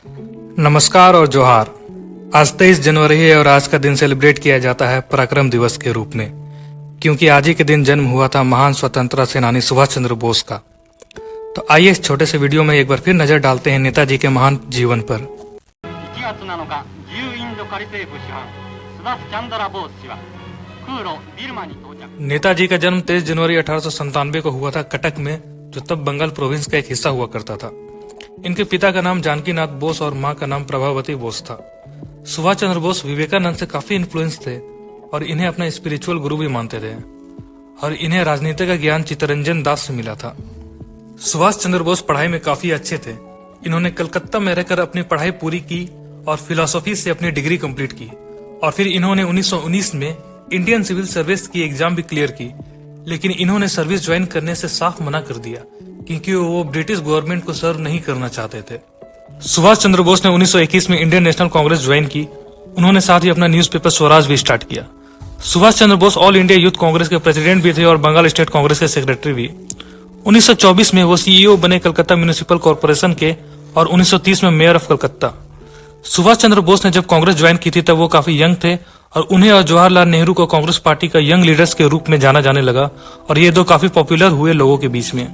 नमस्कार और जोहार। आज 23 जनवरी है और आज का दिन सेलिब्रेट किया जाता है पराक्रम दिवस के रूप में, क्योंकि आज ही के दिन जन्म हुआ था महान स्वतंत्रता सेनानी सुभाष चंद्र बोस का। तो आइए इस छोटे से वीडियो में एक बार फिर नजर डालते हैं नेताजी के महान जीवन पर। नेताजी का जन्म 23 जनवरी 1897 को हुआ था कटक में, जो तब बंगाल प्रोविंस का एक हिस्सा हुआ करता था। इनके पिता का नाम जानकीनाथ बोस और मां का नाम प्रभावती बोस था। सुभाष चंद्र बोस विवेकानंद से काफी इन्फ्लुएंस थे और इन्हें अपना स्पिरिचुअल गुरु भी मानते थे, और इन्हें राजनीति का ज्ञान चित्तरंजन दास से मिला था। सुभाष चंद्र बोस पढ़ाई में काफी अच्छे थे। इन्होंने कलकत्ता में रहकर अपनी पढ़ाई पूरी की और फिलोसफी से अपनी डिग्री कंप्लीट की, और फिर इन्होंने 1919 में इंडियन सिविल सर्विस की एग्जाम भी क्लियर की। लेकिन इन्होंने सर्विस ज्वाइन करने से साफ मना कर दिया, क्योंकि वो ब्रिटिश गवर्नमेंट को सर्व नहीं करना चाहते थे। सुभाष चंद्र बोस ने 1921 में इंडियन नेशनल कांग्रेस ज्वाइन की। उन्होंने साथ ही अपना न्यूज़पेपर स्वराज भी स्टार्ट किया। Subhash Chandra Bose all India youth Congress के प्रेसिडेंट भी थे और बंगाल स्टेट कांग्रेस के सेक्रेटरी भी। 1924 में वो सीईओ बने कलकत्ता म्यूनिसिपल कॉर्पोरेशन के, और 1930 में मेयर ऑफ कलकत्ता। सुभाष चंद्र बोस ने जब कांग्रेस ज्वाइन की थी तब वो काफी यंग थे, और उन्हें और जवाहरलाल नेहरू को कांग्रेस पार्टी का यंग लीडर्स के रूप में जाना जाने लगा, और ये दो काफी पॉपुलर हुए लोगों के बीच में।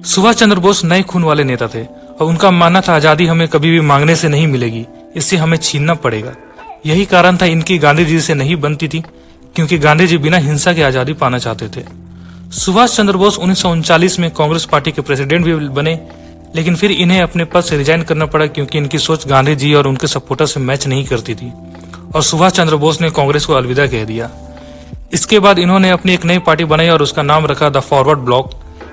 सुभाष चंद्र बोस नए खून वाले नेता थे, और उनका मानना था आजादी हमें कभी भी मांगने से नहीं मिलेगी, इससे हमें छीनना पड़ेगा। यही कारण था इनकी गांधी जी से नहीं बनती थी, क्योंकि गांधी जी बिना हिंसा के आजादी पाना चाहते थे। सुभाष चंद्र बोस 1939 में कांग्रेस पार्टी के प्रेसिडेंट भी बने, लेकिन फिर इन्हें अपने पद से रिजाइन करना पड़ा, क्योंकि इनकी सोच गांधी जी और उनके सपोर्टर से मैच नहीं करती थी, और सुभाष चंद्र बोस ने कांग्रेस को अलविदा कह दिया। इसके बाद इन्होंने अपनी एक नई पार्टी बनाई और उसका नाम रखा the forward block,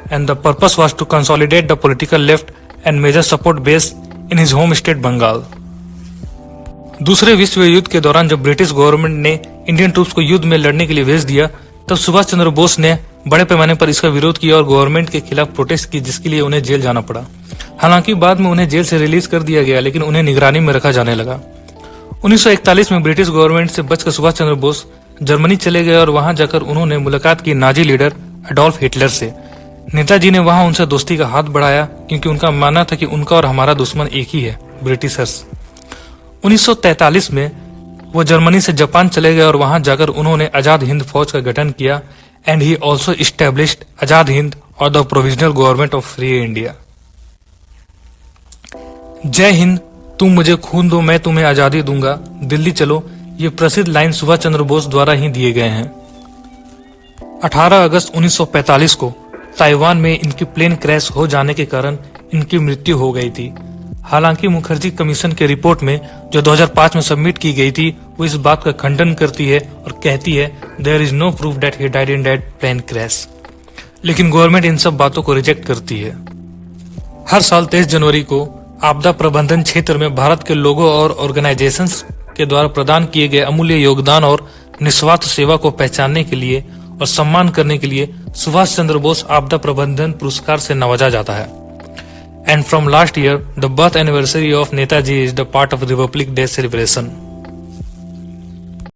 and the purpose was to consolidate the political left and major support base in his home state Bengal. दूसरे विश्व युद्ध के दौरान जब ब्रिटिश गवर्नमेंट ने इंडियन ट्रूप्स को युद्ध में लड़ने के लिए भेज दिया, तब सुभाष चंद्र बोस ने बड़े पैमाने पर इसका विरोध किया और गवर्नमेंट के खिलाफ प्रोटेस्ट की, जिसके लिए उन्हें जेल जाना पड़ा। हालांकि बाद में उन्हें जेल से रिलीज कर दिया गया, लेकिन उन्हें निगरानी में रखा जाने लगा। 1941 में ब्रिटिश गवर्नमेंट से बचकर सुभाष चंद्र बोस जर्मनी चले गए, और वहां जाकर उन्होंने मुलाकात की नाजी लीडर एडोल्फ हिटलर से। नेताजी ने वहां उनसे दोस्ती का हाथ बढ़ाया, क्योंकि उनका मानना था कि उनका और हमारा दुश्मन एक ही है, ब्रिटिशर्स। 1943 में वो जर्मनी से जापान चले गए, और वहां जाकर उन्होंने आजाद हिंद फौज का गठन किया, and he also established Azad Hind और the provisional government of free India. जय हिंद, तुम मुझे खून दो मैं तुम्हें आजादी दूंगा, दिल्ली चलो, ये प्रसिद्ध लाइन सुभाष चंद्र बोस द्वारा ही दिए गए हैं। 18 अगस्त 1945 को ताइवान में इनकी प्लेन क्रैश हो जाने के कारण इनकी मृत्यु हो गई थी। हालांकि मुखर्जी कमीशन के रिपोर्ट में, जो 2005 में सबमिट की गई थी, वो इस बात का खंडन करती है और कहती है there is no proof that he died in that plane crash. लेकिन गवर्नमेंट इन सब बातों को रिजेक्ट करती है। हर साल 23 जनवरी को आपदा प्रबंधन क्षेत्र में भारत के लोगों और ऑर्गेनाइजेशंस के द्वारा प्रदान किए गए अमूल्य योगदान और निस्वार्थ सेवा को पहचानने के लिए और सम्मान करने के लिए सुभाष चंद्र बोस आपदा प्रबंधन पुरस्कार से नवाजा जाता है। And from last year the birth anniversary of Netaji is the part of Republic day celebration.